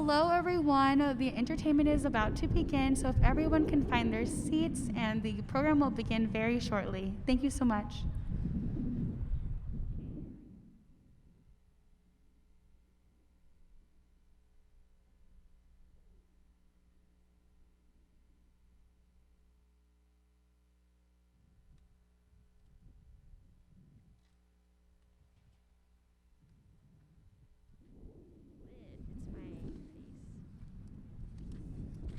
Hello, everyone. The entertainment is about to begin, so if everyone can find their seats, and the program will begin very shortly. Thank you so much.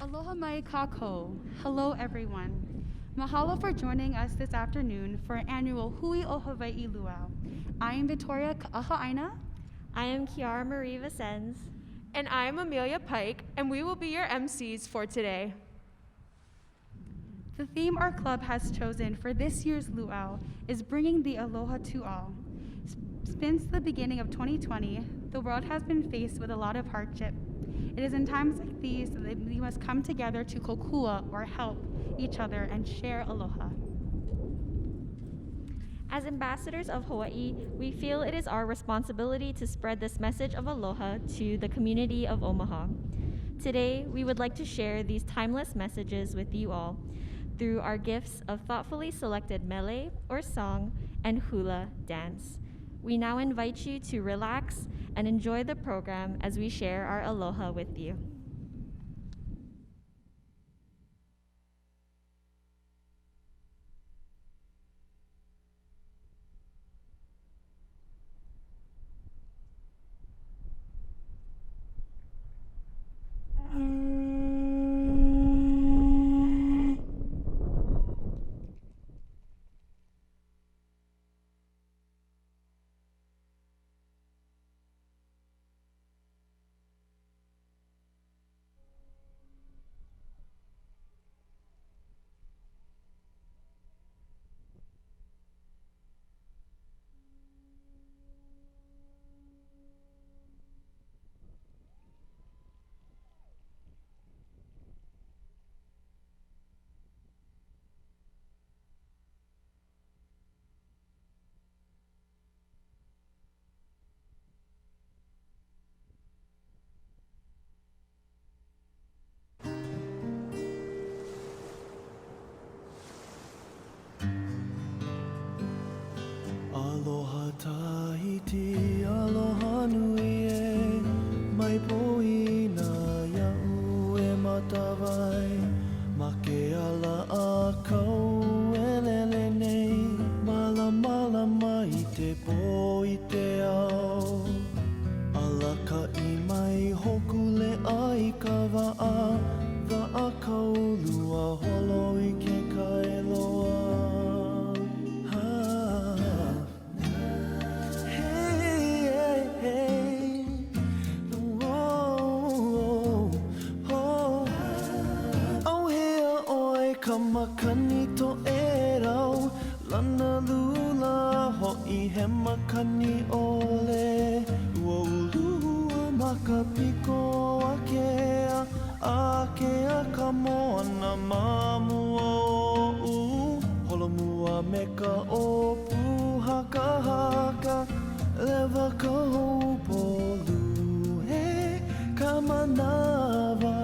Aloha mai kako. Hello, everyone. Mahalo for joining us this afternoon for our annual Hui o Hawaii Luau. I am Victoria Ka'aha'aina. I am Kiara Marie Vicens. And I'm Amelia Pike, and we will be your MCs for today. The theme our club has chosen for this year's luau is bringing the aloha to all. Since the beginning of 2020, the world has been faced with a lot of hardship. It is in times like these that we must come together to kokua, or help each other, and share aloha. As ambassadors of Hawaii, we feel it is our responsibility to spread this message of aloha to the community of Omaha. Today, we would like to share these timeless messages with you all through our gifts of thoughtfully selected mele, or song, and hula dance. We now invite you to relax and enjoy the program as we share our aloha with you. Aloha Tahiti, aloha nui e, mai poina ia'u e matawai. Ma ke ala a kau e lele nei, mala mai te po i te ao. Alaka i mai hoku le ai ka wa'a kau lua holo i ke kailoa. Makani to e rau, lana lula ho'i he makani ole. Ua ulua makapiko a kea ka moana mamua o'u. Holomua me ka opu haka, lewa ka houpolu he ka manawa.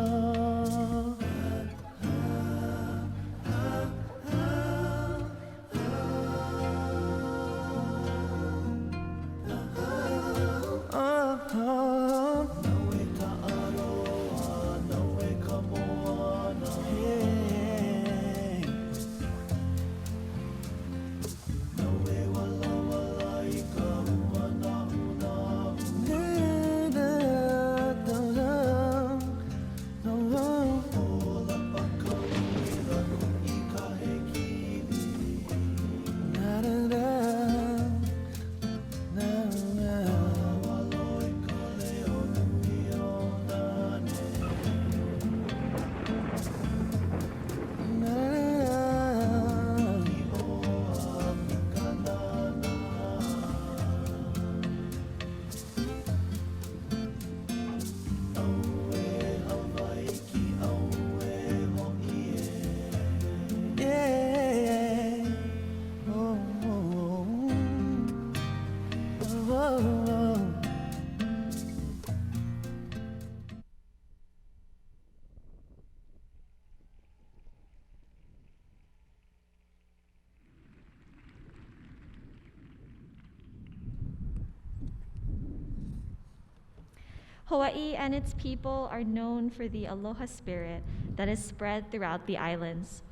Hawaii and its people are known for the aloha spirit that is spread throughout the islands.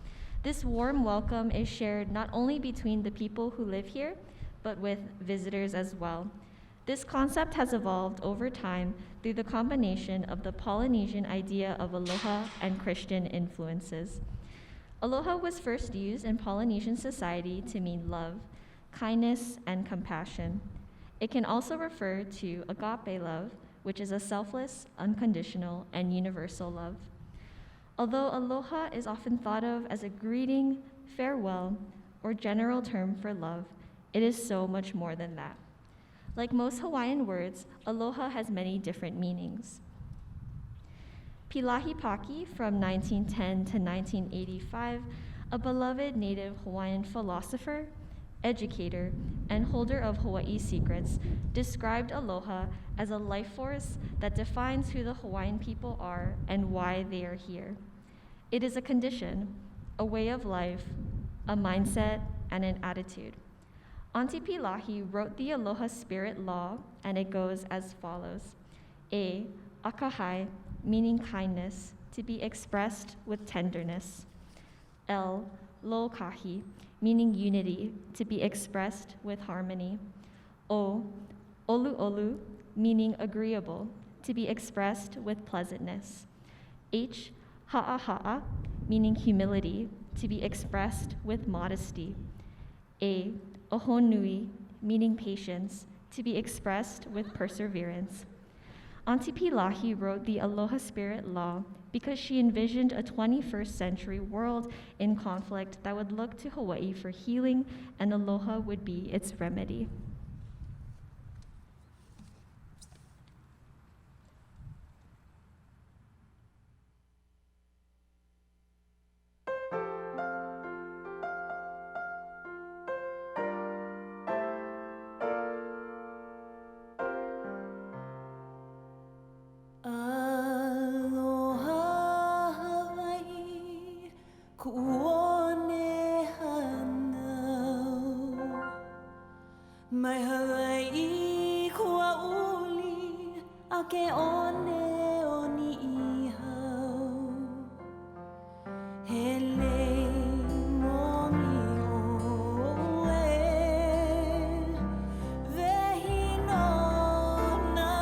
This warm welcome is shared not only between the people who live here, but with visitors as well. This concept has evolved over time through the combination of the Polynesian idea of aloha and Christian influences. Aloha was first used in Polynesian society to mean love, kindness, and compassion. It can also refer to agape love, which is a selfless, unconditional, and universal love. Although aloha is often thought of as a greeting, farewell, or general term for love, it is so much more than that. Like most Hawaiian words, aloha has many different meanings. Pilahi Paki from 1910 to 1985, a beloved native Hawaiian philosopher, educator, and holder of Hawaii secrets, described aloha as a life force that defines who the Hawaiian people are and why they are here. It is a condition, a way of life, a mindset, and an attitude. Auntie Pilahi wrote the Aloha Spirit Law, and it goes as follows. A, akahai, meaning kindness, to be expressed with tenderness. L, lokahi, meaning unity, to be expressed with harmony. O, olu, meaning agreeable, to be expressed with pleasantness. H, ha'a, meaning humility, to be expressed with modesty. A, ohonui, meaning patience, to be expressed with perseverance. Auntie Pilahi wrote the Aloha Spirit Law because she envisioned a 21st century world in conflict that would look to Hawaii for healing, and aloha would be its remedy. Aloha Hawaii, kuone hanau. Mai Hawaii kua uli, ake one oni ihau. Hele mongi oe, vehino na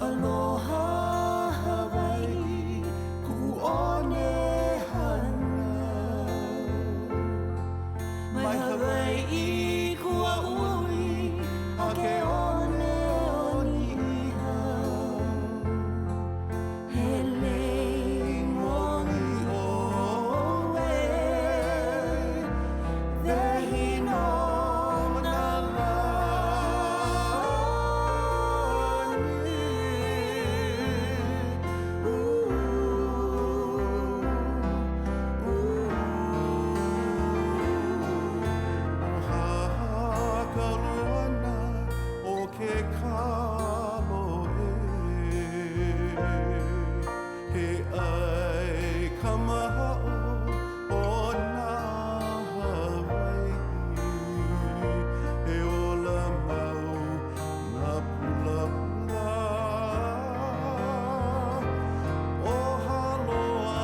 Aloha Hawaii, kuone hanau. Mai Hawaii kua uli, ake one oni ihau. Hele mongi oe, vehino na Hakaluana o ke kaloe, he ai kamahao o nā Hawaii, he ola mau nā pula pula, o haloa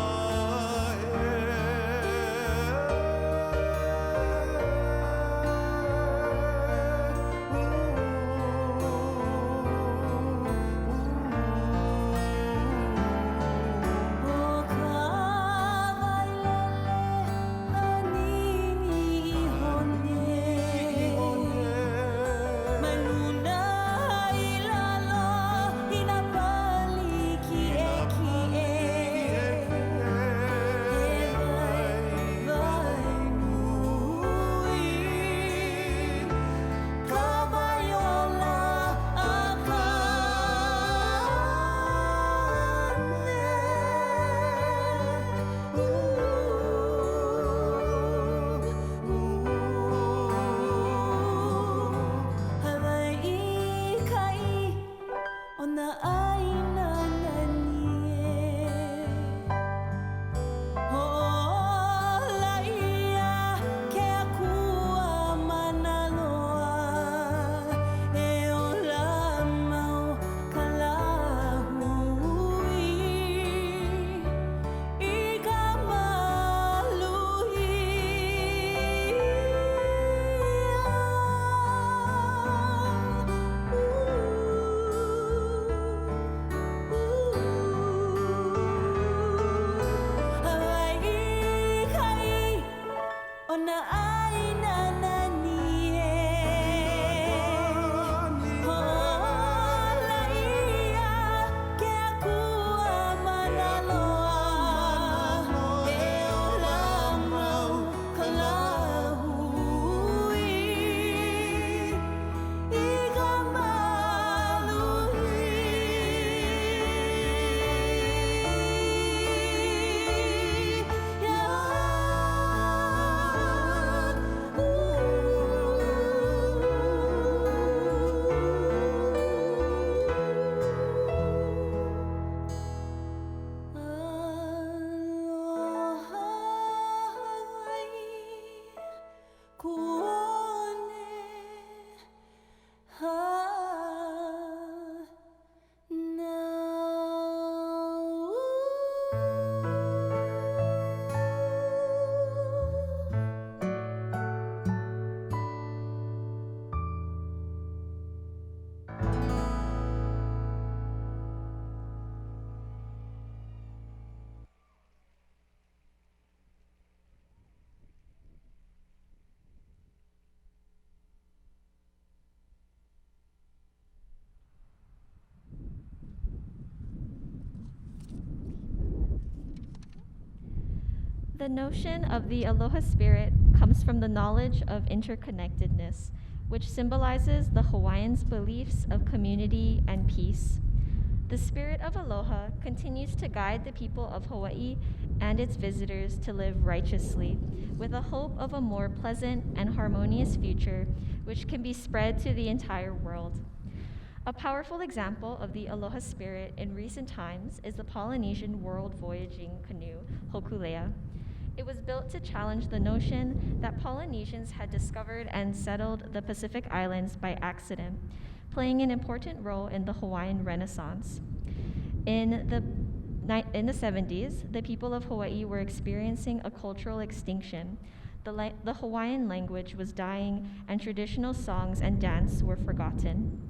The notion of the aloha spirit comes from the knowledge of interconnectedness, which symbolizes the Hawaiians' beliefs of community and peace. The spirit of aloha continues to guide the people of Hawaii and its visitors to live righteously, with a hope of a more pleasant and harmonious future, which can be spread to the entire world. A powerful example of the aloha spirit in recent times is the Polynesian world voyaging canoe, Hokulea. It was built to challenge the notion that Polynesians had discovered and settled the Pacific Islands by accident, playing an important role in the Hawaiian Renaissance. In the 70s, the people of Hawaii were experiencing a cultural extinction. The Hawaiian language was dying, and traditional songs and dance were forgotten.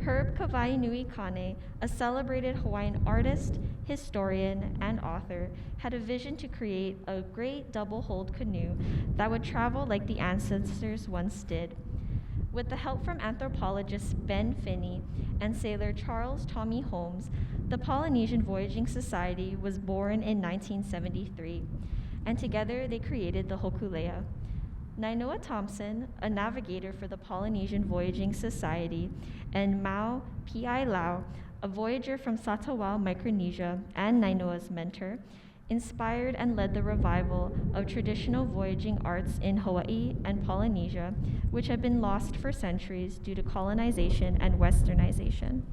Herb Kavainui Kane, a celebrated Hawaiian artist, historian, and author, had a vision to create a great double-hulled canoe that would travel like the ancestors once did. With the help from anthropologist Ben Finney and sailor Charles Tommy Holmes, the Polynesian Voyaging Society was born in 1973, and together they created the Hokulea. Nainoa Thompson, a navigator for the Polynesian Voyaging Society, and Mau P.I. Lau, a voyager from Satawal, Micronesia, and Nainoa's mentor, inspired and led the revival of traditional voyaging arts in Hawaii and Polynesia, which had been lost for centuries due to colonization and westernization.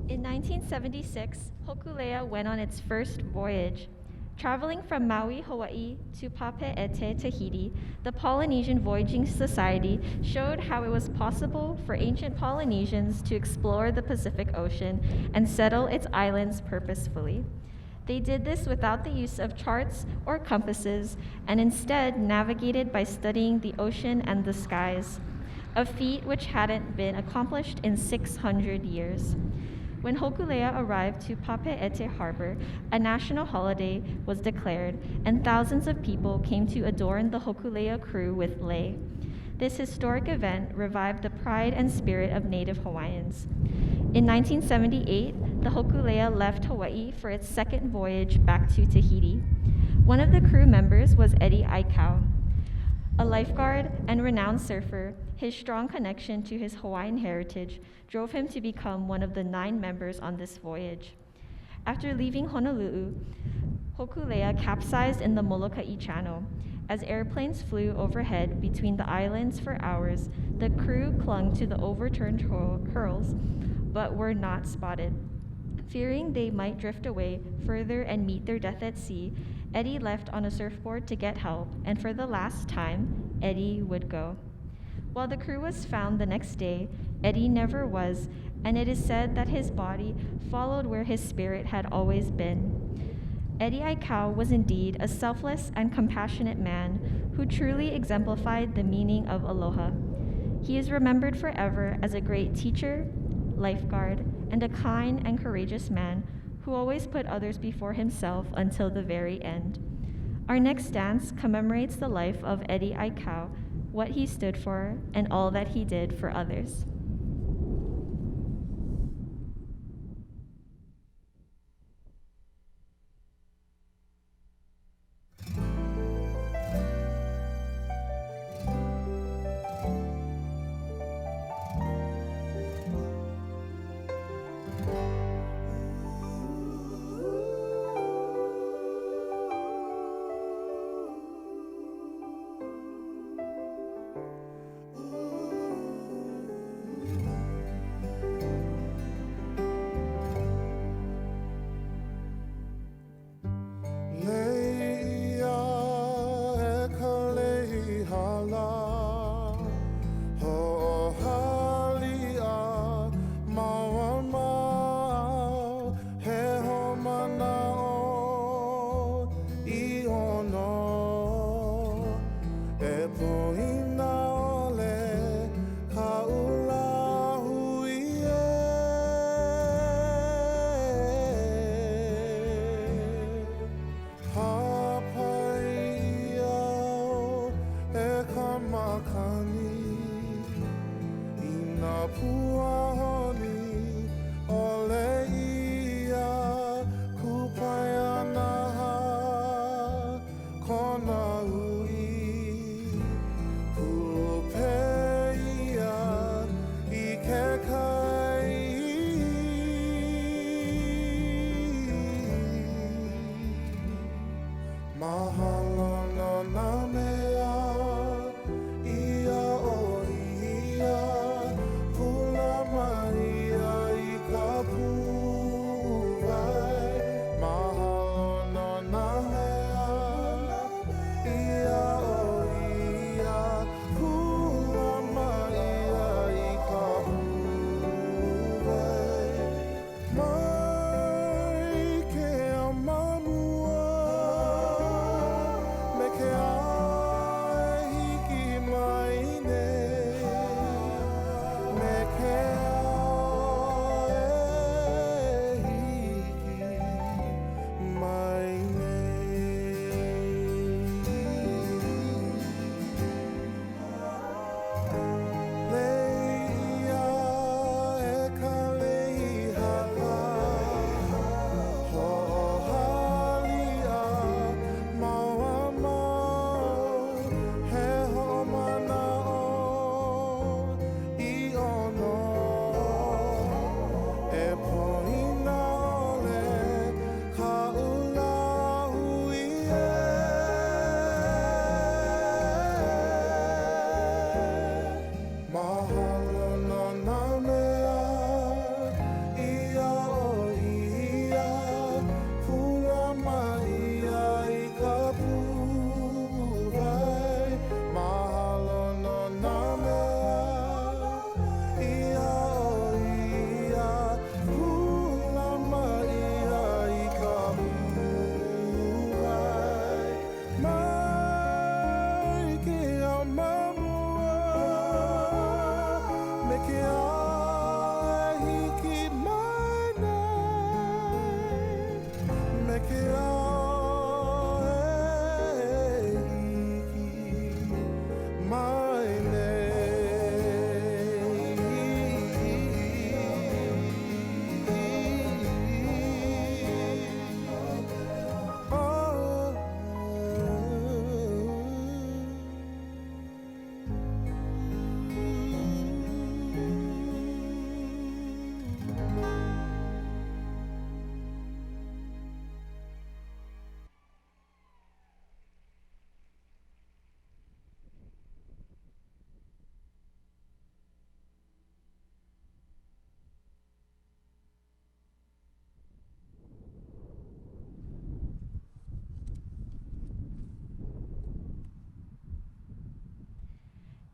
In 1976, Hokulea went on its first voyage. Traveling from Maui, Hawaii to Papeete, Tahiti, the Polynesian Voyaging Society showed how it was possible for ancient Polynesians to explore the Pacific Ocean and settle its islands purposefully. They did this without the use of charts or compasses, and instead navigated by studying the ocean and the skies, a feat which hadn't been accomplished in 600 years. When Hokulea arrived to Papeete Harbor, a national holiday was declared, and thousands of people came to adorn the Hokulea crew with lei. This historic event revived the pride and spirit of Native Hawaiians. In 1978, the Hokulea left Hawaii for its second voyage back to Tahiti. One of the crew members was Eddie Aikau. A lifeguard and renowned surfer, his strong connection to his Hawaiian heritage drove him to become one of the 9 members on this voyage. After leaving Honolulu, Hokulea capsized in the Molokai Channel. As airplanes flew overhead between the islands for hours, the crew clung to the overturned hurls, but were not spotted. Fearing they might drift away further and meet their death at sea, Eddie left on a surfboard to get help, and for the last time, Eddie would go. While the crew was found the next day, Eddie never was, and it is said that his body followed where his spirit had always been. Eddie Aikau was indeed a selfless and compassionate man who truly exemplified the meaning of aloha. He is remembered forever as a great teacher, lifeguard, and a kind and courageous man who always put others before himself until the very end. Our next dance commemorates the life of Eddie Aikau, what he stood for, and all that he did for others.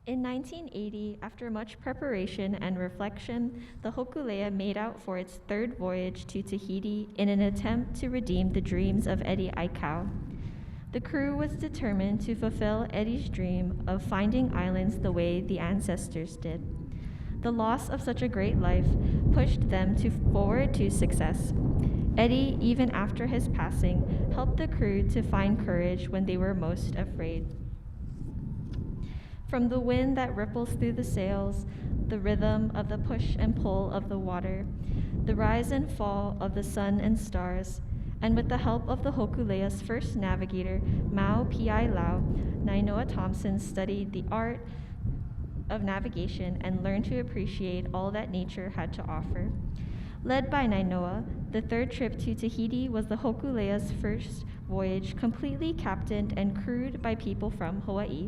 In 1980, after much preparation and reflection, the Hokulea made out for its third voyage to Tahiti in an attempt to redeem the dreams of Eddie Aikau. The crew was determined to fulfill Eddie's dream of finding islands the way the ancestors did. The loss of such a great life pushed them forward to success. Eddie, even after his passing, helped the crew to find courage when they were most afraid. From the wind that ripples through the sails, the rhythm of the push and pull of the water, the rise and fall of the sun and stars, and with the help of the Hokulea's first navigator, Mau Pi Lau, Nainoa Thompson studied the art of navigation and learned to appreciate all that nature had to offer. Led by Nainoa, the third trip to Tahiti was the Hokulea's first voyage, completely captained and crewed by people from Hawaii.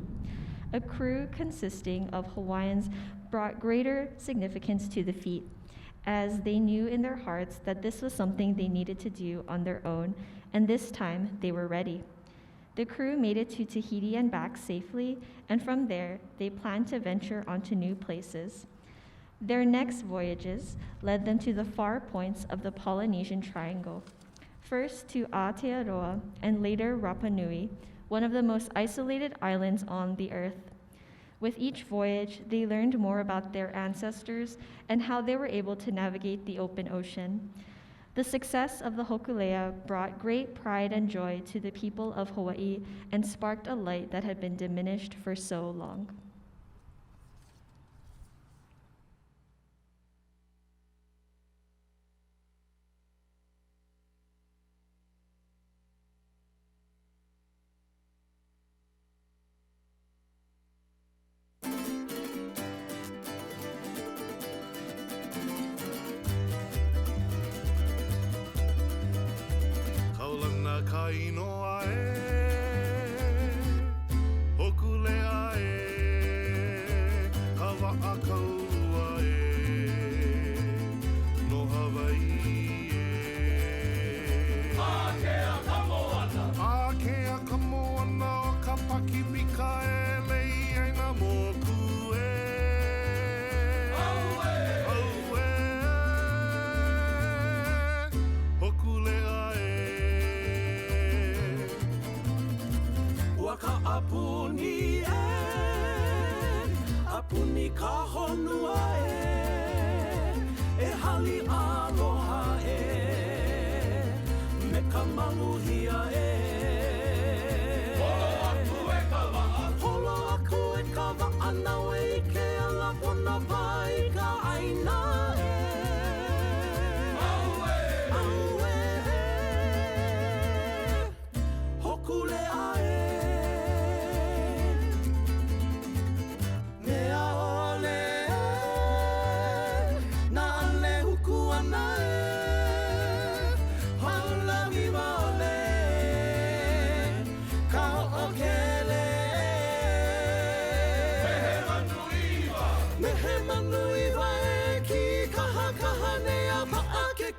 A crew consisting of Hawaiians brought greater significance to the feat, as they knew in their hearts that this was something they needed to do on their own, and this time they were ready. The crew made it to Tahiti and back safely, and from there, they planned to venture onto new places. Their next voyages led them to the far points of the Polynesian Triangle, first to Aotearoa and later Rapa Nui, one of the most isolated islands on the earth. With each voyage, they learned more about their ancestors and how they were able to navigate the open ocean. The success of the Hokulea brought great pride and joy to the people of Hawaii and sparked a light that had been diminished for so long. Kaulana ka inoa Hokulea ka waakaua no Hawaii Ākea ka moana o ka pakipika lei aina mōku Hokulea Ka apuni ka honua e hali aloha me ka maluhia Holo aku e ka wa'anau e ke ala pona pai ka aina Hokulea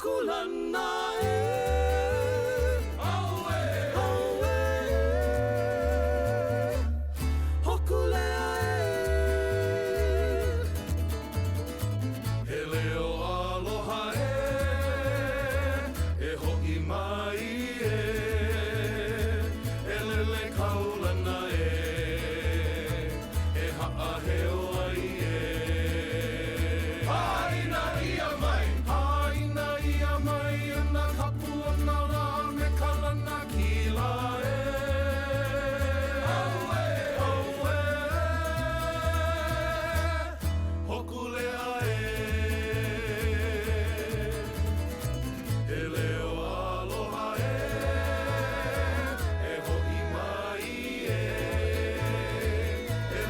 kulana Hokulea He leo aloha e ho'i mai e lele kaulana e ha'aheo ai Haina ia mai ana kapua nara me kalana kila Hokulea he leo aloha e ho'i mai e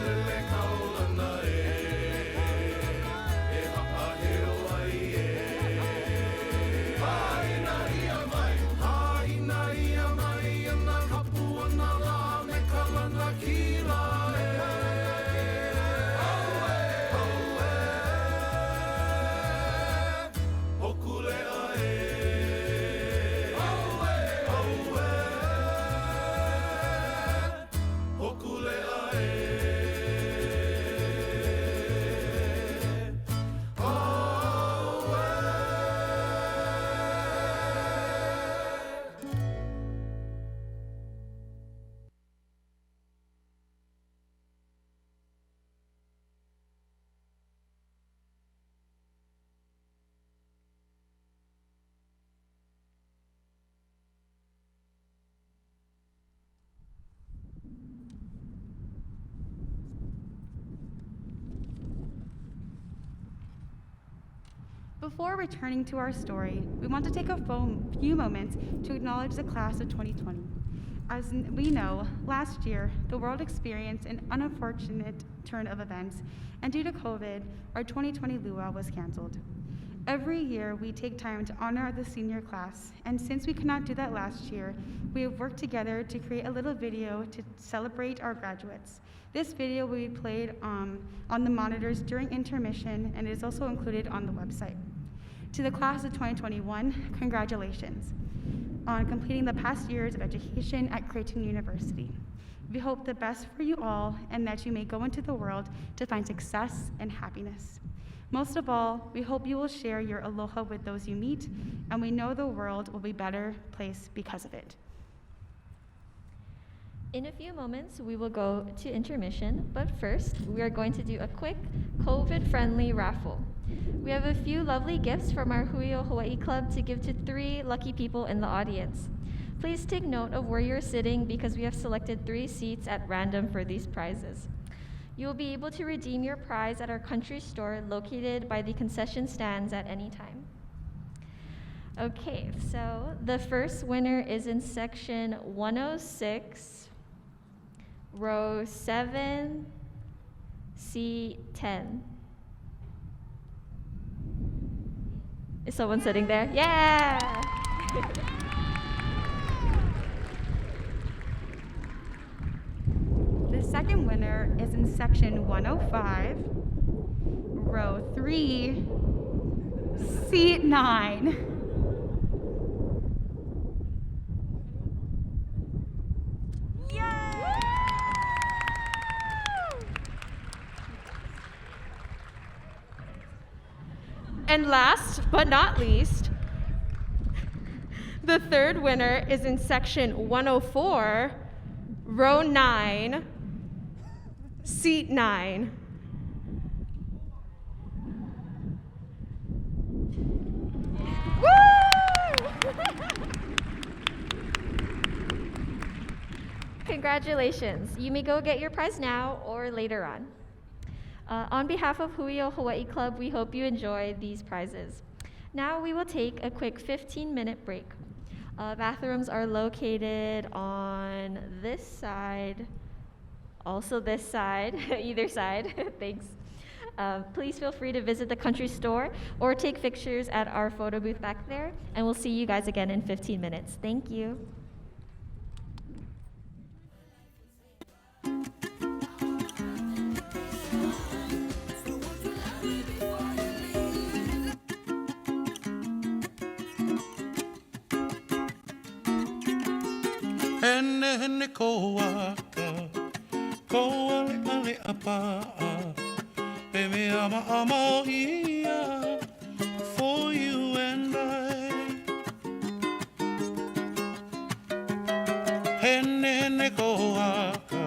lele kaulana e ha'aheo ai Haina ia mai ana kapua nara me kalana kila Hokulea Before returning to our story, we want to take a few moments to acknowledge the class of 2020. As we know, last year, the world experienced an unfortunate turn of events, and due to COVID, our 2020 Luau was canceled. Every year, we take time to honor the senior class, and since we could not do that last year, we have worked together to create a little video to celebrate our graduates. This video will be played on the monitors during intermission, and is also included on the website. To the class of 2021, congratulations on completing the past years of education at Creighton University. We hope the best for you all and that you may go into the world to find success and happiness. Most of all, we hope you will share your aloha with those you meet, and we know the world will be a better place because of it. In a few moments, we will go to intermission, but first, we are going to do a quick COVID-friendly raffle. We have a few lovely gifts from our Huio Hawaii Club to give to 3 lucky people in the audience. Please take note of where you're sitting because we have selected 3 seats at random for these prizes. You will be able to redeem your prize at our country store located by the concession stands at any time. Okay, so the first winner is in section 106, row 7, seat 10. Is someone sitting there? Yeah! The second winner is in section 105, row 3, seat 9. And last but not least, the third winner is in section 104, row 9, seat 9. Congratulations. You may go get your prize now or later on. On behalf of Huio Hawaii Club, we hope you enjoy these prizes. Now we will take a quick 15-minute break. Bathrooms are located on this side, also this side, either side, thanks. Please feel free to visit the country store or take pictures at our photo booth back there, and we'll see you guys again in 15 minutes. Thank you. Hene hene koaka, ko ale ale apaa, e me ama ama ia, for you and I. Hene hene koaka,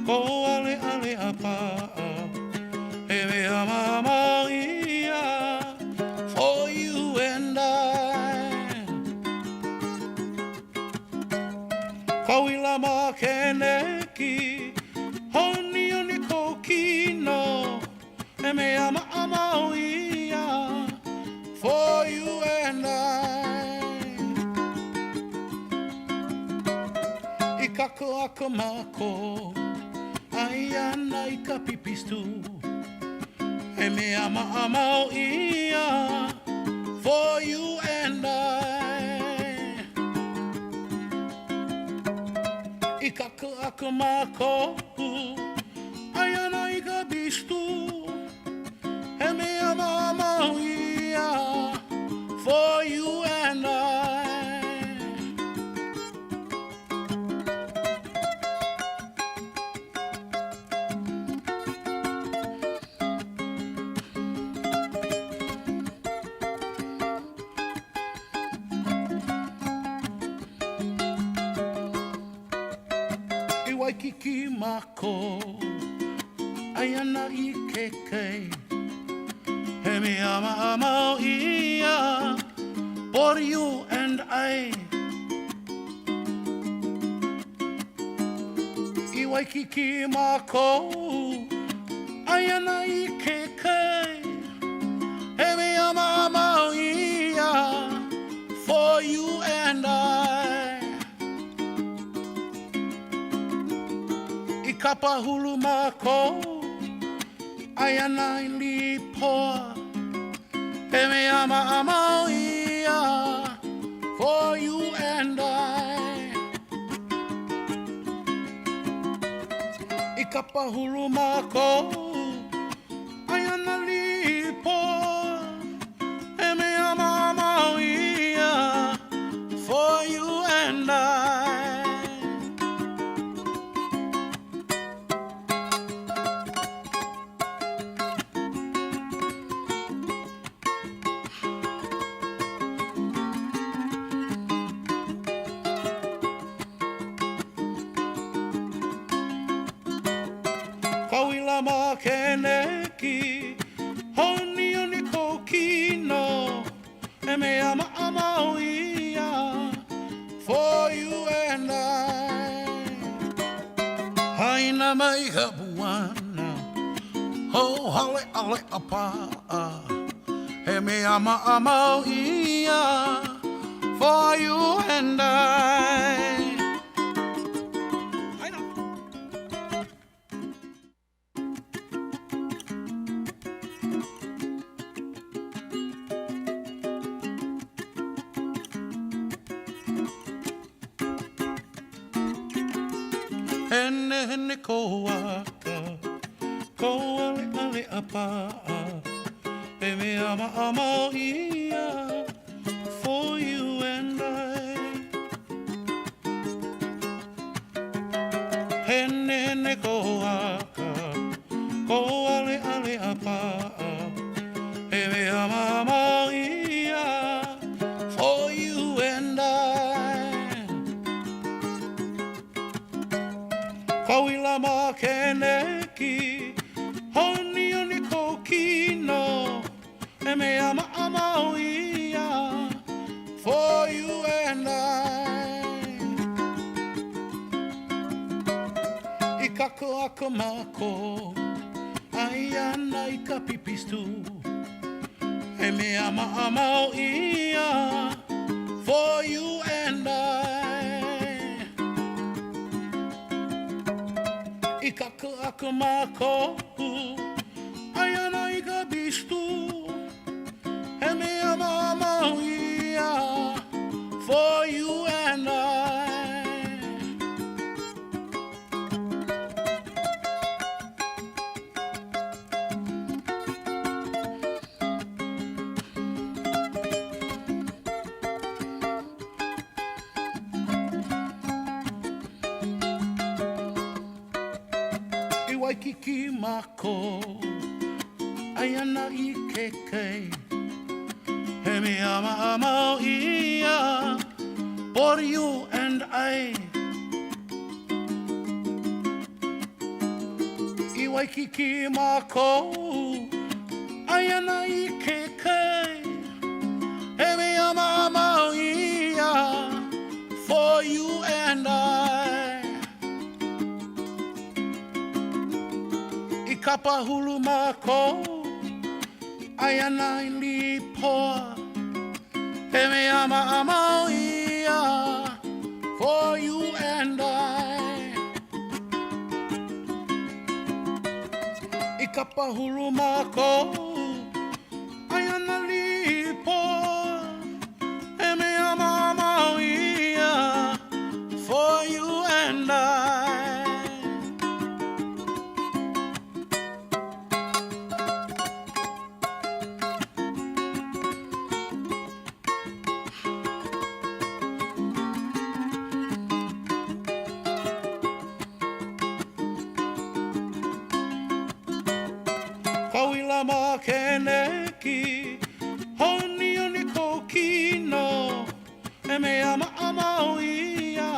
ko ale ale apaa, e me ama ama ia, for you and I. Kauila ma keneki, honi oni kokino, e me ama ama ia, for you and I. I kako ako mako, ai ana I ka pipistu, e me ama ama ia, for you and I. I kako ako mako, ai ana I ka bistu, e me ama ama ia, for you and I. Waikiki mako, ai ana I kekei, he me ama ama ia, for you and I. I Waikiki mako, ai ana I kekei, he me ama ama ia for you and I. I kapa hulu mako, ayana I lipoa. He me ama ia for you and I. I kapa hulu mako, ayana lipoa. He me ama ia for you and I. Kauila ma keneki, honi oni kokino, e me ama ia for you and I. Haina mai ka buana, ho hale ale apa, e me ama ia for you and I. Hene ko aka, ko ale apa, e me ama ia for you and I. Hene ko aka, ko ale apa, e me ama ia for you and I. Kauila ma keneki, honi oni kokino, e me ama ia for you and I. I kako ako mako, ayana I ka pipistu, e me ama ia for you and I. I kako ako mako, ayana I ka bistu, e me ama ia for you and I. I Waikiki mako, ayana I kekei, he me ama ia for you and I. I Waikiki mako, ayana I kekei, he me ama ia for you and I. I kapa hulu mako, ayana I lipoa. He me ama ia for you and I. I kapa hulu mako, ayana lipoa. He me ama ia for you and I. Kauila ma keneki, honi oni kokino, e me ama ia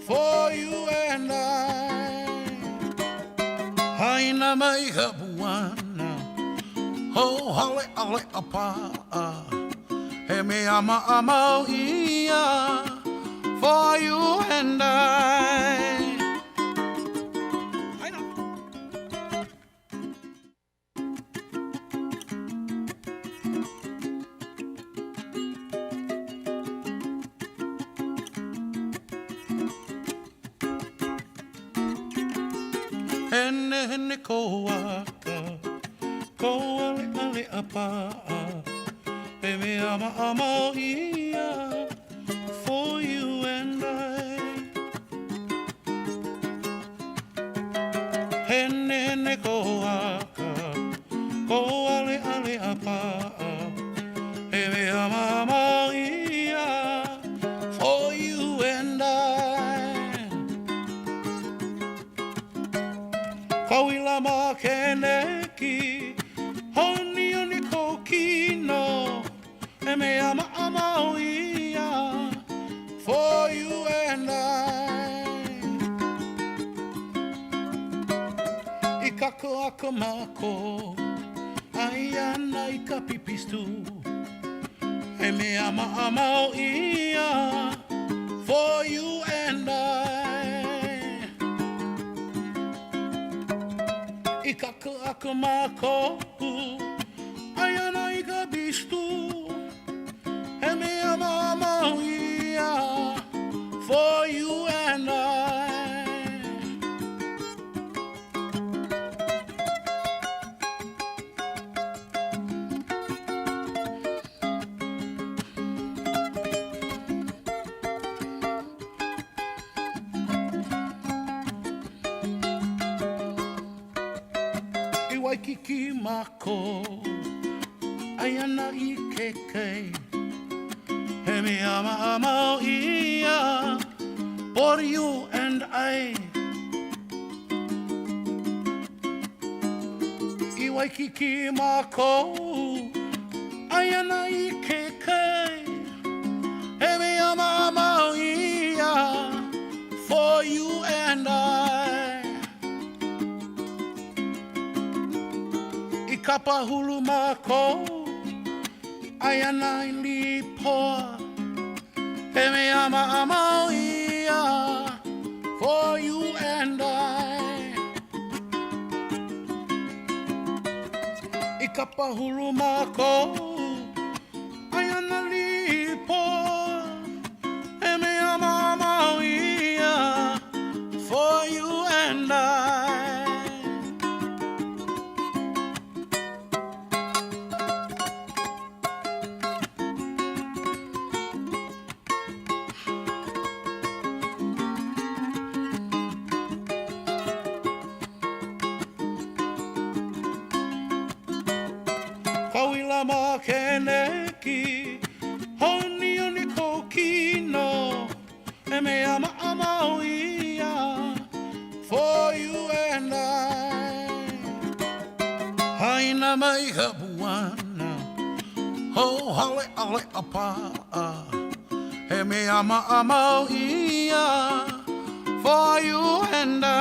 for you and I. Haina mai ka buana, ho hale ale apa, e me ama ia for you and I. hene ko aka, ko ale ale apa'a, he me ama ama ia, for you and I. Hene ko aka, ko ale ale apa'a, he me ama ama ia, for you and I. Kauila ma keneki, honi oni ko kino, e me ama ama ia, for you and I. I kako ako mako, ai ana I ka pipistu, e me ama ama ia, for you and I. I kako ako mako, ai ana I ka bistu, e me ama ama ia, for you and I. Waikiki mako, ai ana I kekei, he me ama ama ia, for you and I. I Waikiki mako, ai ana I kekei, he me ama ama ia, for you and I. I kapahulu mako, ai ana I lipoa, he me ama ama ia, for you and I. I kapahulu mako, ai ana lipoa, he me ama ama ia, for you and I. Kauila ma keneki, honi oni ko kino, e me ama ama ia, for you and I. Haina mai ka buana, ho hale ale apa'a, e me ama ama ia, for you and I.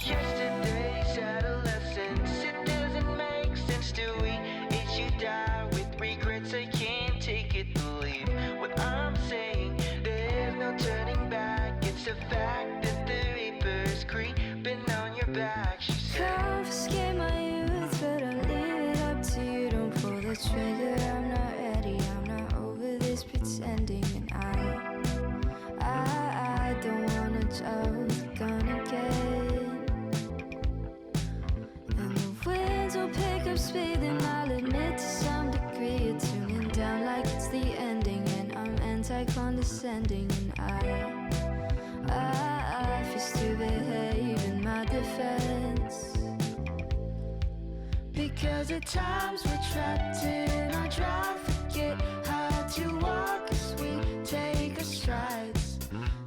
Yesterday's adolescence, it doesn't make sense to we each you die with regrets. I can't take it, believe what I'm saying. There's no turning back. It's a fact that the reaper's creeping on your back. She said, Confiscate my youth, but I leave it up to you. Don't pull the trigger, I'm not ready. I'm not over this pretending, and I don't wanna jump the gun again. And the winds will pick up speed, and I'll admit to some degree you're tuning down like it's the ending, and I'm anti-condescending, and I refuse to behave in my defense. Because at times we're trapped in our drive, forget how to walk as we take our strides.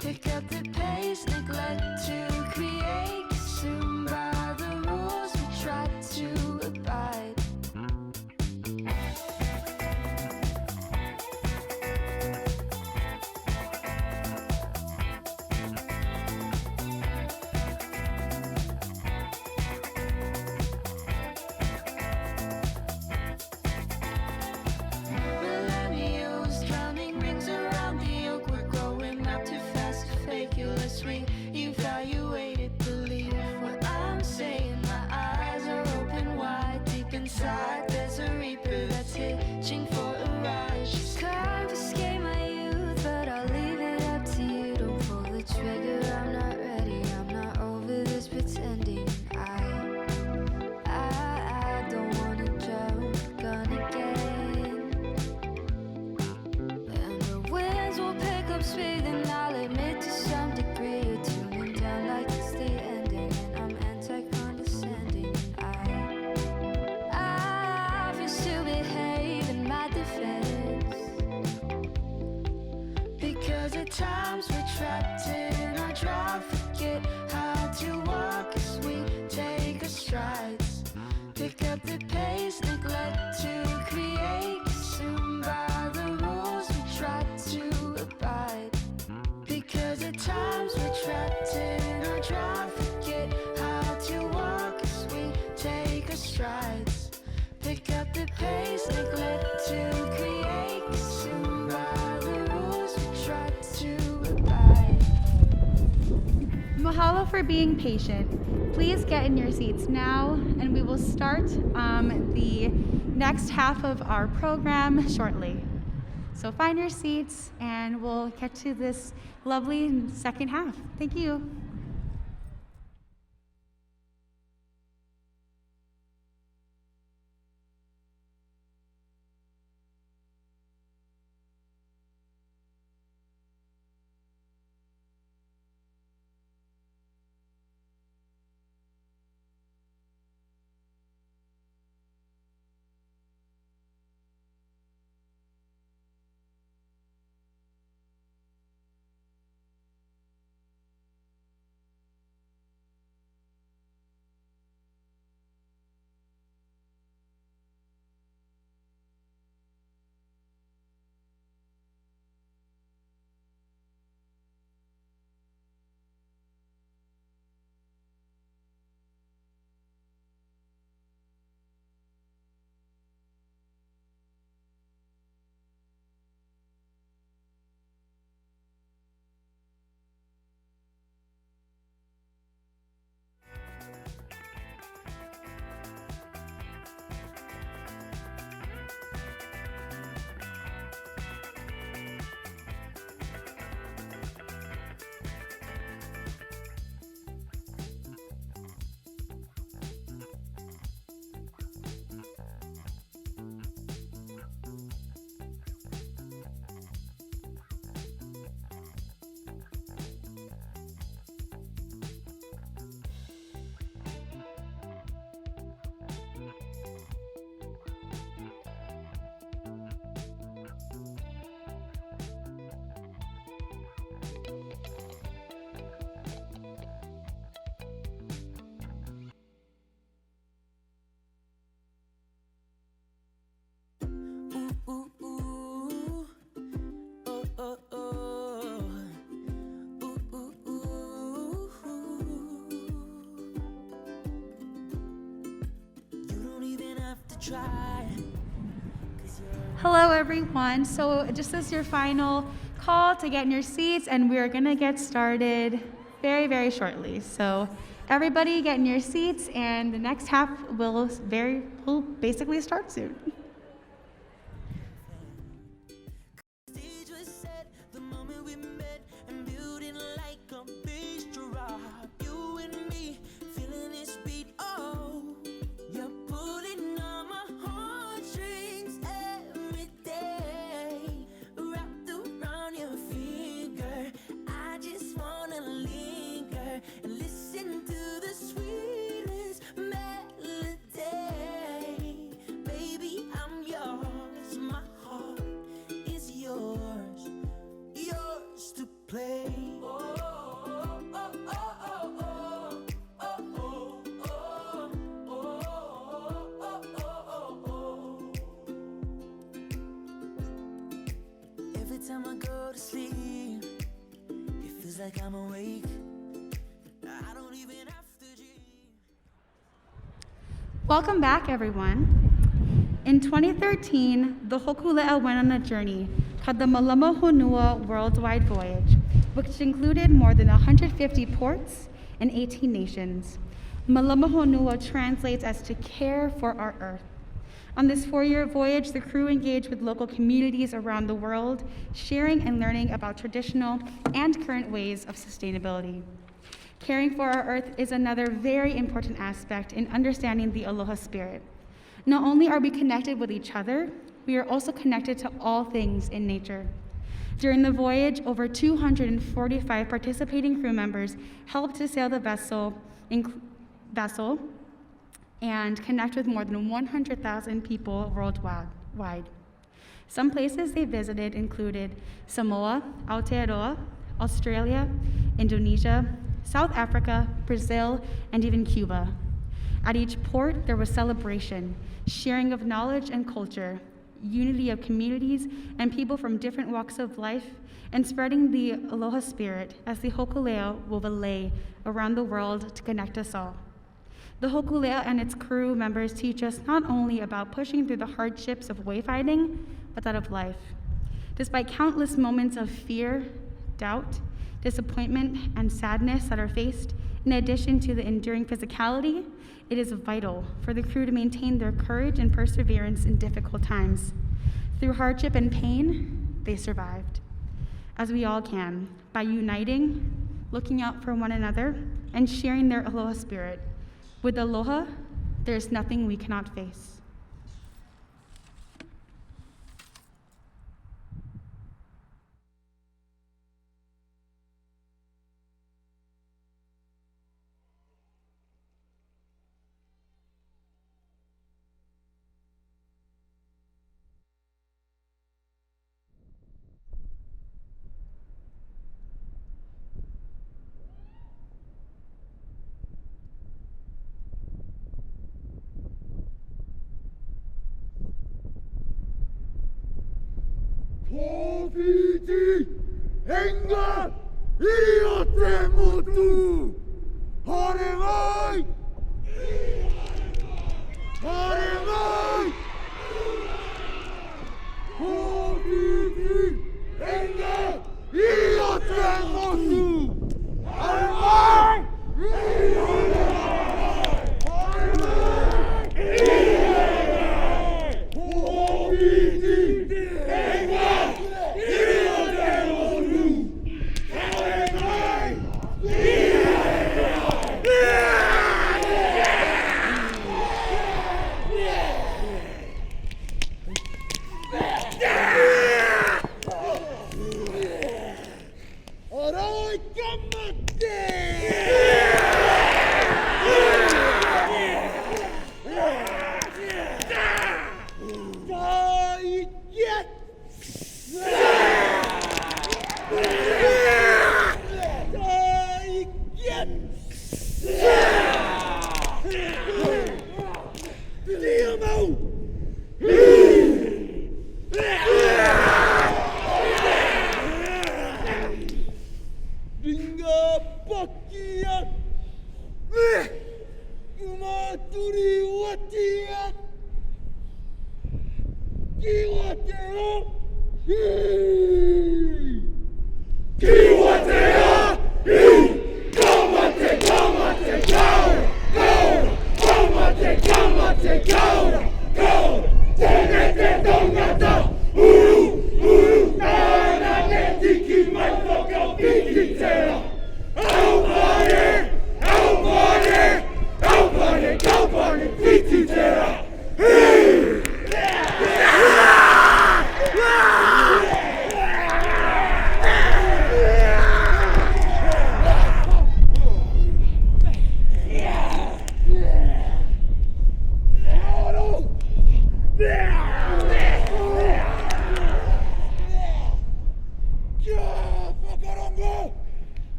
Pick up the pace, neglect to create, consumed by the rules we try to abide. the pace, neglect to create, consumed by the rules we try to abide. Mahalo for being patient. Please get in your seats now, and we will start the next half of our program shortly. So find your seats, and we'll get to this lovely second half. Thank you. Hello, everyone. So just as your final call to get in your seats, and we're going to get started very, very shortly. So everybody get in your seats, and the next half will basically start soon. Stage was set the moment we met, and building like a bistro. You and me feeling this beat. Oh, you're pulling on my heartstrings every day, wrapped around your finger. I just wanna linger and listen to the sweetest melody. Baby, I'm yours. My heart is yours, yours to play. Every time I go to sleep, it feels like I'm awake. I don't even have to dream. Welcome back, everyone. In 2013, the Hokulea went on a journey called the Malama Honua Worldwide Voyage, which included more than 150 ports and 18 nations. Malama Honua translates as to care for our earth. On this 4-year voyage, the crew engaged with local communities around the world, sharing and learning about traditional and current ways of sustainability. Caring for our earth is another very important aspect in understanding the Aloha spirit. Not only are we connected with each other, we are also connected to all things in nature. During the voyage, over 245 participating crew members helped to sail the vessel and connect with more than 100,000 people worldwide. Some places they visited included Samoa, Aotearoa, Australia, Indonesia, South Africa, Brazil, and even Cuba. At each port, there was celebration, sharing of knowledge and culture, unity of communities and people from different walks of life, and spreading the Aloha spirit as the Hokulea wove a lei around the world to connect us all. The Hokulea and its crew members teach us not only about pushing through the hardships of wayfinding, but that of life. Despite countless moments of fear, doubt, disappointment, and sadness that are faced, in addition to the enduring physicality, it is vital for the crew to maintain their courage and perseverance in difficult times. Through hardship and pain, they survived, as we all can, by uniting, looking out for one another, and sharing their aloha spirit. With aloha, there is nothing we cannot face. Poviti enga iote mutu harengai harengai Poviti enga iote mutu harengai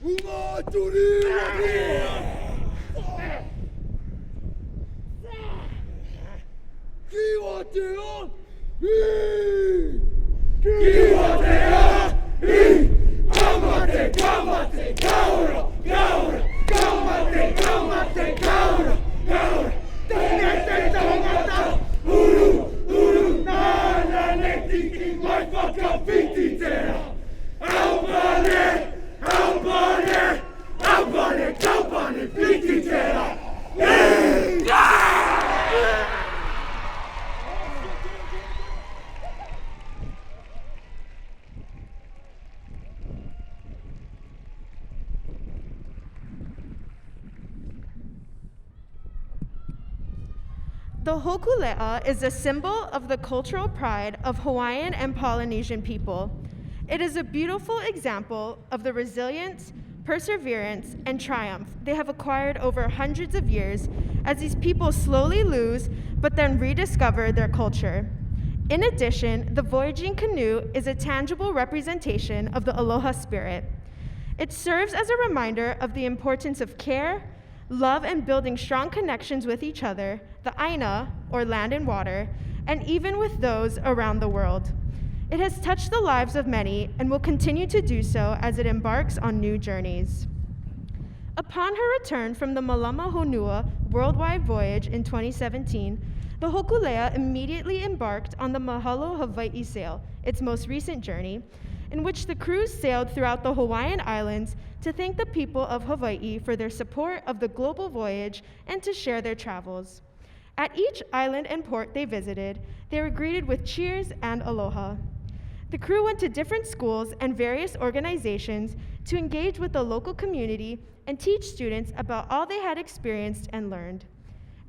Uma turi Kiwa te a I Kiwa te a I Kamate, kamate, gaura, gaura, kamate, kamate, gaura, gaura. Tangata, tangata, uru, uru, na, na, ne, tiki, mai, whaka, piti, tera. Aupane, aupane, aupane, kaupane, piti, tera. The hokulea is a symbol of the cultural pride of Hawaiian and Polynesian people. It is a beautiful example of the resilience, perseverance, and triumph they have acquired over hundreds of years as these people slowly lose but then rediscover their culture. In addition, the voyaging canoe is a tangible representation of the aloha spirit. It serves as a reminder of the importance of care, love, and building strong connections with each other, the aina, or land and water, and even with those around the world. It has touched the lives of many and will continue to do so as it embarks on new journeys. Upon her return from the Malama Honua worldwide voyage in 2017, the hokulea immediately embarked on the Mahalo Hawaii sail, its most recent journey, in which the cruise sailed throughout the Hawaiian Islands to thank the people of Hawaii for their support of the global voyage and to share their travels. At each island and port they visited, they were greeted with cheers and aloha. The crew went to different schools and various organizations to engage with the local community and teach students about all they had experienced and learned.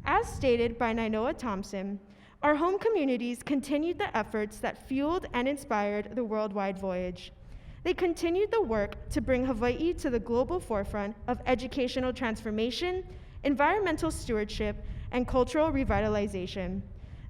As stated by Nainoa Thompson, our home communities continued the efforts that fueled and inspired the worldwide voyage. They continued the work to bring Hawaii to the global forefront of educational transformation, environmental stewardship, and cultural revitalization.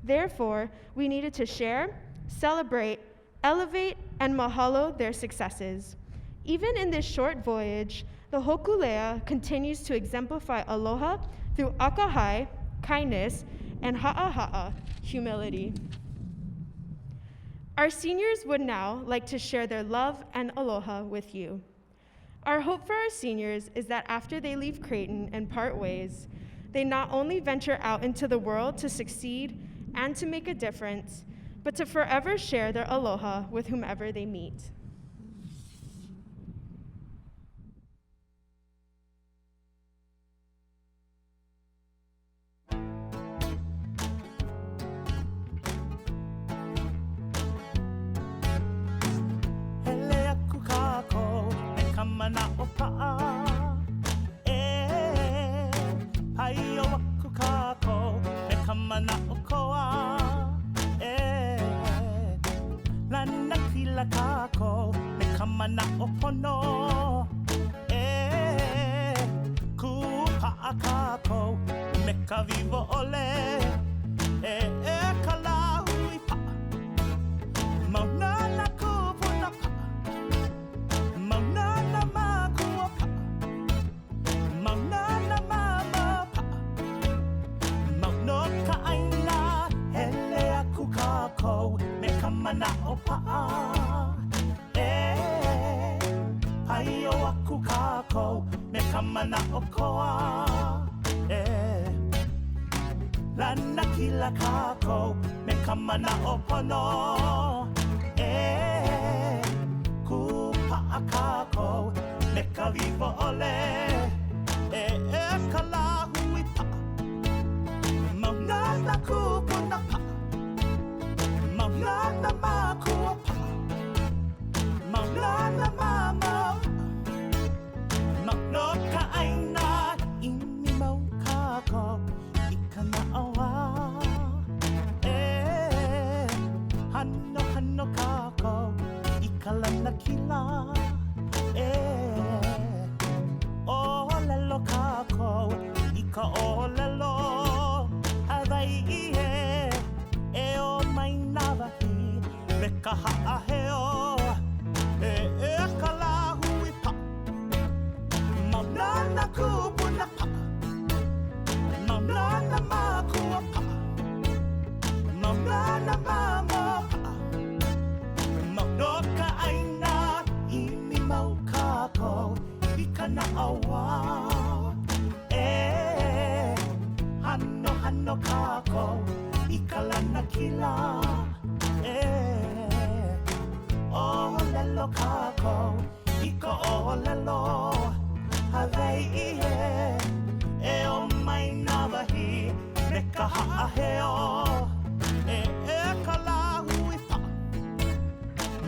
Therefore, we needed to share, celebrate, elevate, and mahalo their successes. Even in this short voyage, the hokulea continues to exemplify aloha through akahai, kindness, and ha'aha'a, humility. Our seniors would now like to share their love and aloha with you. Our hope for our seniors is that after they leave Creighton and part ways, they not only venture out into the world to succeed and to make a difference, but to forever share their aloha with whomever they meet. Hele aku kako me kamana o pa'a e pai o aku kako me kamana o koa e lana kila kako me kamana o pono e ku pa'a kako me ka vivo ole e kala hui pa'a mauna na kupuna pa'a Maunana makua pa'a Maunana mama pa'a Mauno ka aina hele aku kako me kamana o pa'a E pai o aku kako me kamana o koa E lana kila kako me kamana o pono E ku pa'a kako me ka vivo ole E ka la hui pa'a Maunana kupuna pa'a Maunana makua pa'a Maunana mama Mauno ka aina imi mau kako Ikana awa E hano hano kako Ikalana kila E o lelo kako Ika o lelo Hawaii e o mai nawahi Me ka ha'a heo E ka la hui pa'a Maunana kupuna pa. Maunana makua pa. Maunana mamo pa. Maunoka aina imi maukako ikana awa. Hano hano kako ikalana kila. Oh lelo kako iko oh lelo. Hawaii o mai navahi meka ha'aheo kala hui pa.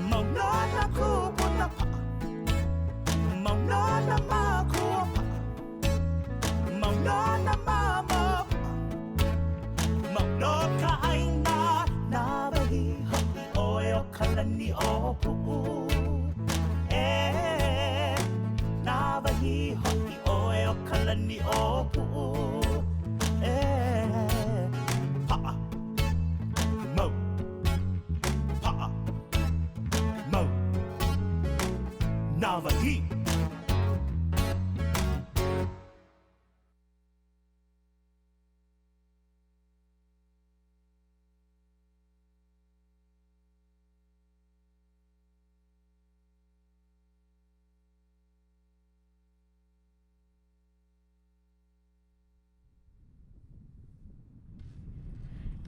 Maunana kupuna pa. Maunana makua pa. Maunana mama pa. Maunoka aina navahi ho'i oe o kalani o pu'u. Navahi ho'i oe o kalani o pu'u. Pa'a, mo, pa'a, mo, Navahi.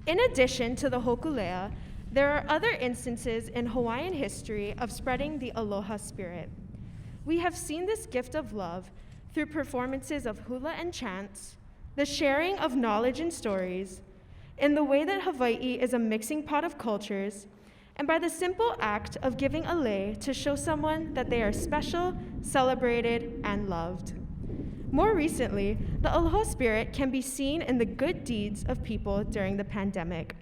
In addition to the hokulea, there are other instances in Hawaiian history of spreading the aloha spirit. We have seen this gift of love through performances of hula and chants, the sharing of knowledge and stories, in the way that Hawaii is a mixing pot of cultures, and by the simple act of giving a lei to show someone that they are special, celebrated, and loved. More recently, the aloha spirit can be seen in the good deeds of people during the pandemic.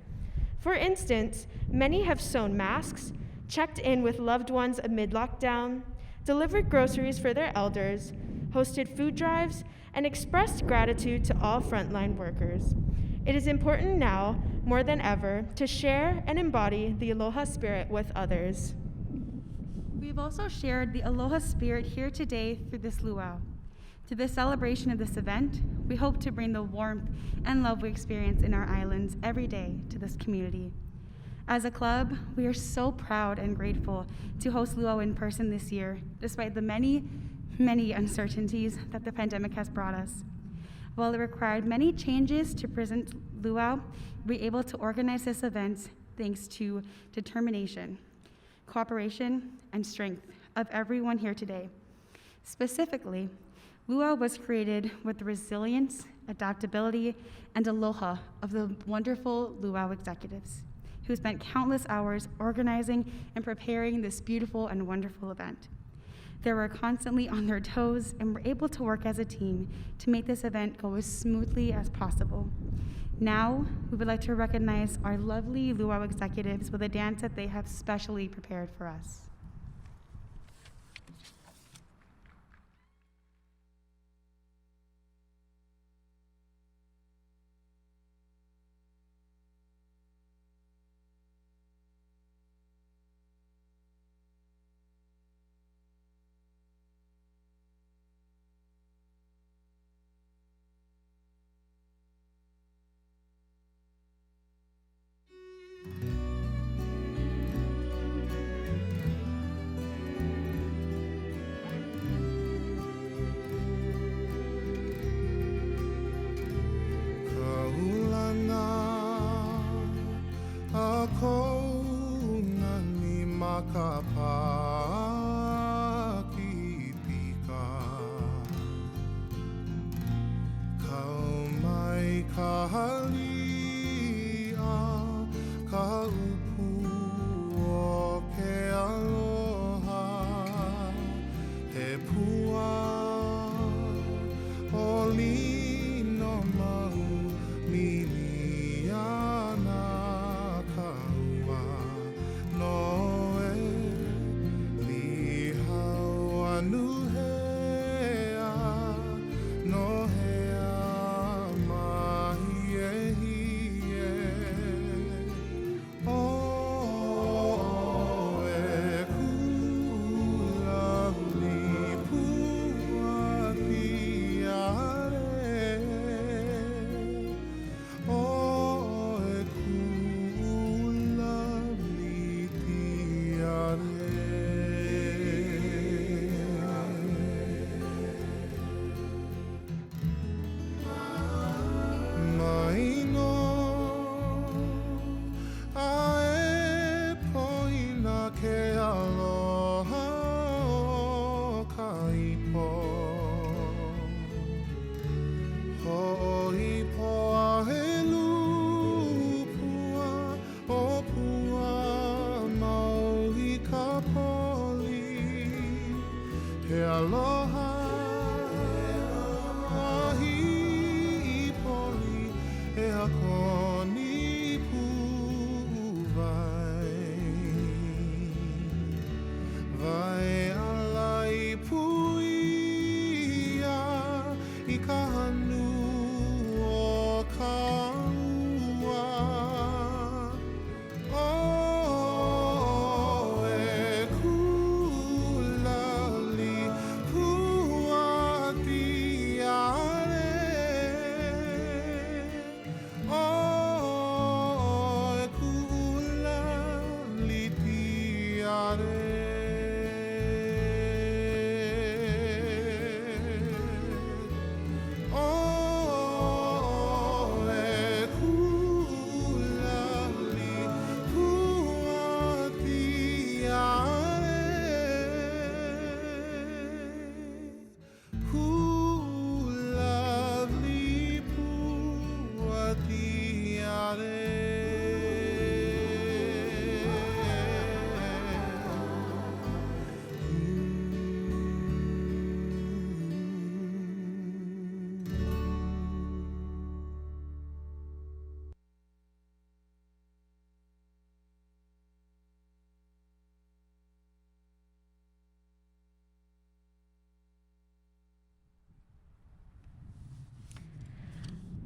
For instance, many have sewn masks, checked in with loved ones amid lockdown, delivered groceries for their elders, hosted food drives, and expressed gratitude to all frontline workers. It is important now, more than ever, to share and embody the aloha spirit with others. We've also shared the aloha spirit here today through this luau. To the celebration of this event, we hope to bring the warmth and love we experience in our islands every day to this community. As a club, we are so proud and grateful to host Luau in person this year, despite the many, many uncertainties that the pandemic has brought us. While it required many changes to present Luau, we were able to organize this event thanks to determination, cooperation, and strength of everyone here today. Specifically, Luau was created with the resilience, adaptability, and aloha of the wonderful Luau executives, who spent countless hours organizing and preparing this beautiful and wonderful event. They were constantly on their toes and were able to work as a team to make this event go as smoothly as possible. Now, we would like to recognize our lovely Luau executives with a dance that they have specially prepared for us. No hea mahi e hi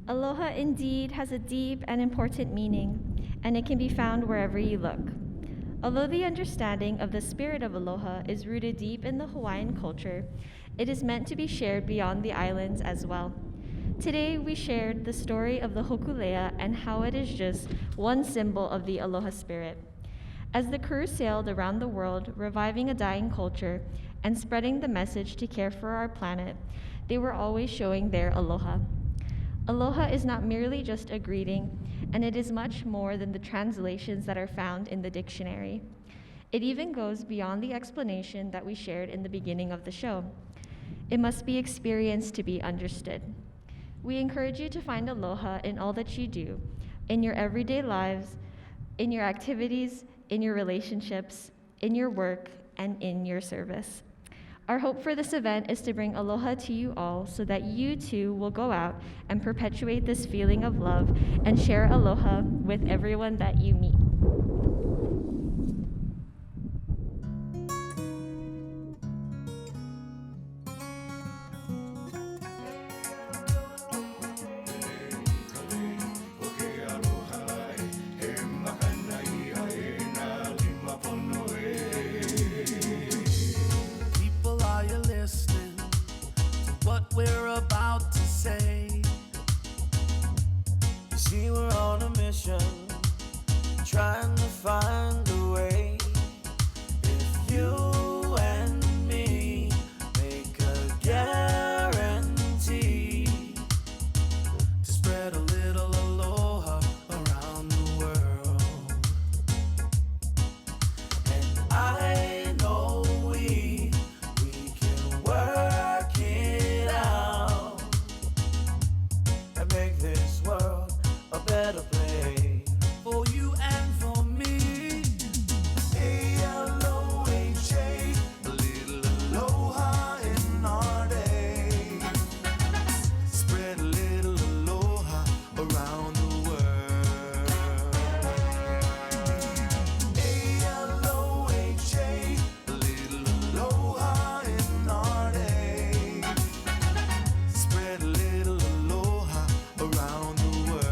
Aloha indeed has a deep and important meaning, and it can be found wherever you look. Although the understanding of the spirit of aloha is rooted deep in the Hawaiian culture, it is meant to be shared beyond the islands as well. Today, we shared the story of the hokulea and how it is just one symbol of the aloha spirit. As the crew sailed around the world, reviving a dying culture and spreading the message to care for our planet, they were always showing their aloha. Aloha is not merely just a greeting, and it is much more than the translations that are found in the dictionary. It even goes beyond the explanation that we shared in the beginning of the show. It must be experienced to be understood. We encourage you to find aloha in all that you do, in your everyday lives, in your activities, in your relationships, in your work, and in your service. Our hope for this event is to bring aloha to you all so that you too will go out and perpetuate this feeling of love and share aloha with everyone that you meet. People, are you listening to what we're about to say? You see, we're on a mission, trying to find a way. If you and me make a guarantee to spread a little aloha around the world, and I know we can work it out and make this world a better place for you and for me. A-L-O-H-A, a little aloha in our day. Spread a little aloha around the world. A-L-O-H-A, a little aloha in our day. Spread a little aloha around the world.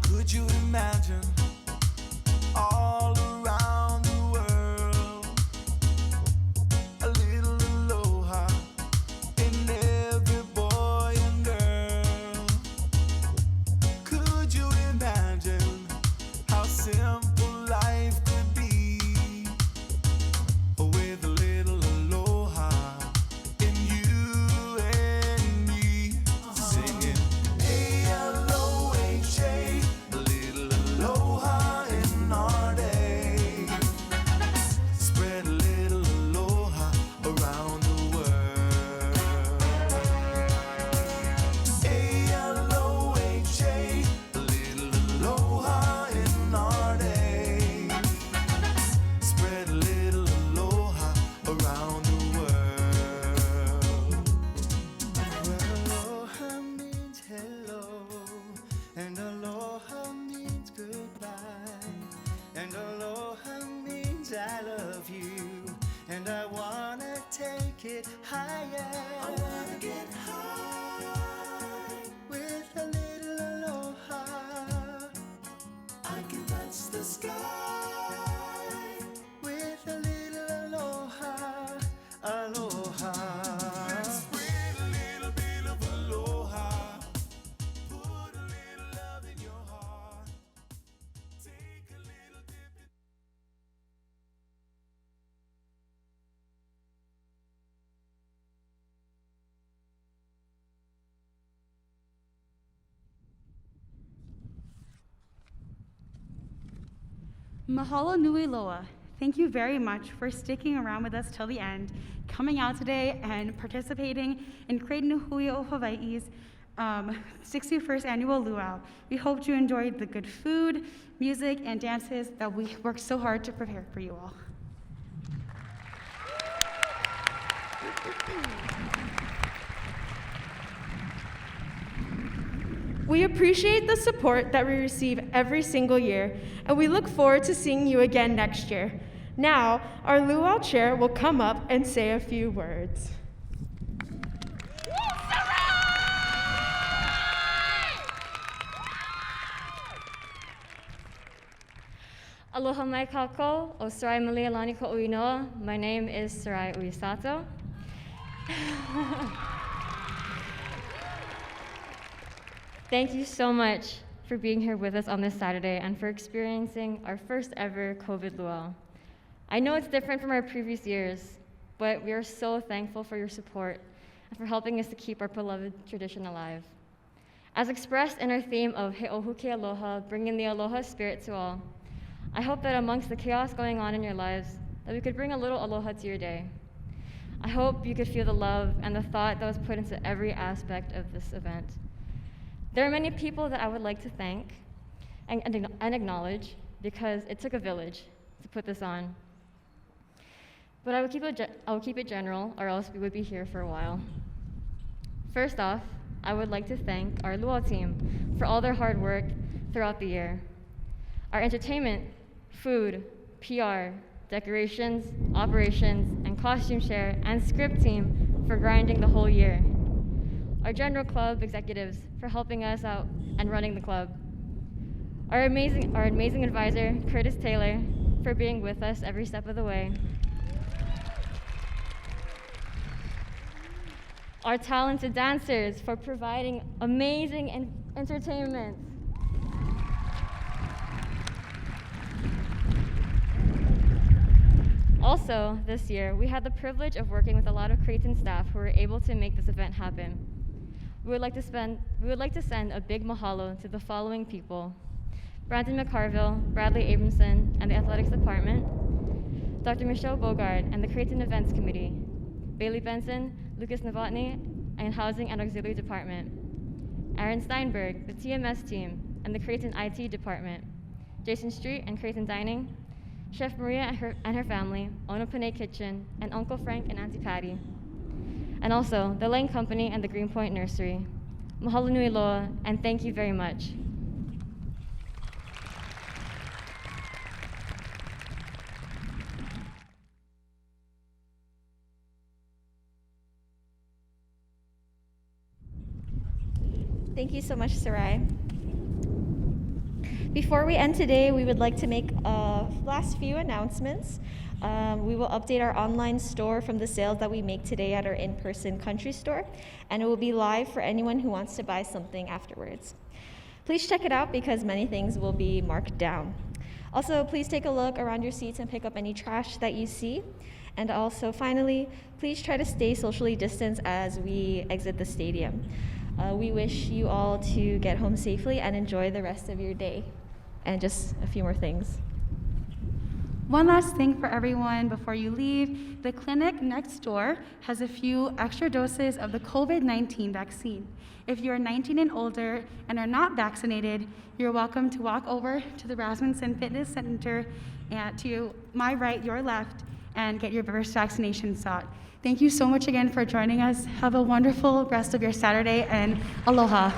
Could you imagine all around the world a little aloha in every boy and girl? Could you imagine how simple life could be with a little aloha in you and me? Singing A-L-O-H-A, a little aloha in our day. Spread a little aloha around the world. A-L-O-H-A, a little aloha in our day. Spread a little aloha around the world. Well, aloha means hello, and aloha means goodbye, and aloha means I love you, and I wanna take it higher. I wanna get high with a little aloha. I can touch the sky with a little aloha, aloha. Spread a little bit of aloha. Put a little love in your heart. Take a little dip in. Mahalo nui loa. Thank you very much for sticking around with us till the end, coming out today and participating in Creighton Luau, Hawaii's 61st annual luau. We hope you enjoyed the good food, music, and dances that we worked so hard to prepare for you all. We appreciate the support that we receive every single year, and we look forward to seeing you again next year. Now, our luau chair will come up and say a few words. Aloha mai kako, o Sarai Malialani ko uinoa. My name is Sarai Uisato. Thank you so much for being here with us on this Saturday and for experiencing our first ever COVID Luau. I know it's different from our previous years, but we are so thankful for your support and for helping us to keep our beloved tradition alive. As expressed in our theme of He Ohuke Aloha, bringing the aloha spirit to all, I hope that amongst the chaos going on in your lives, that we could bring a little aloha to your day. I hope you could feel the love and the thought that was put into every aspect of this event. There are many people that I would like to thank and acknowledge because it took a village to put this on. But I will keep it general, or else we would be here for a while. First off, I would like to thank our Luau team for all their hard work throughout the year. Our entertainment, food, PR, decorations, operations, and costume share and script team for grinding the whole year. Our general club executives for helping us out and running the club. Our amazing advisor, Curtis Taylor, for being with us every step of the way. Our talented dancers for providing amazing entertainment. Also, this year, we had the privilege of working with a lot of Creighton staff who were able to make this event happen. We would like to send a big mahalo to the following people: Brandon McCarville, Bradley Abramson, and the Athletics Department, Dr. Michelle Bogard and the Creighton Events Committee, Bailey Benson, Lucas Novotny, and Housing and Auxiliary Department, Aaron Steinberg, the TMS team, and the Creighton IT Department, Jason Street and Creighton Dining, Chef Maria and her family, Ono Panay Kitchen, and Uncle Frank and Auntie Patty, and also the Lane Company and the Greenpoint Nursery. Mahalo nui loa, and thank you very much. Thank you so much, Sarai. Before we end today, we would like to make last few announcements. We will update our online store from the sales that we make today at our in-person country store, and it will be live for anyone who wants to buy something afterwards. Please check it out because many things will be marked down. Also, please take a look around your seats and pick up any trash that you see. And also, finally, please try to stay socially distanced as we exit the stadium. We wish you all to get home safely and enjoy the rest of your day. And just a few more things. One last thing for everyone before you leave. The clinic next door has a few extra doses of the COVID-19 vaccine. If you're 19 and older and are not vaccinated, you're welcome to walk over to the Rasmussen Fitness Center and to my right, your left, and get your first vaccination shot. Thank you so much again for joining us. Have a wonderful rest of your Saturday, and aloha.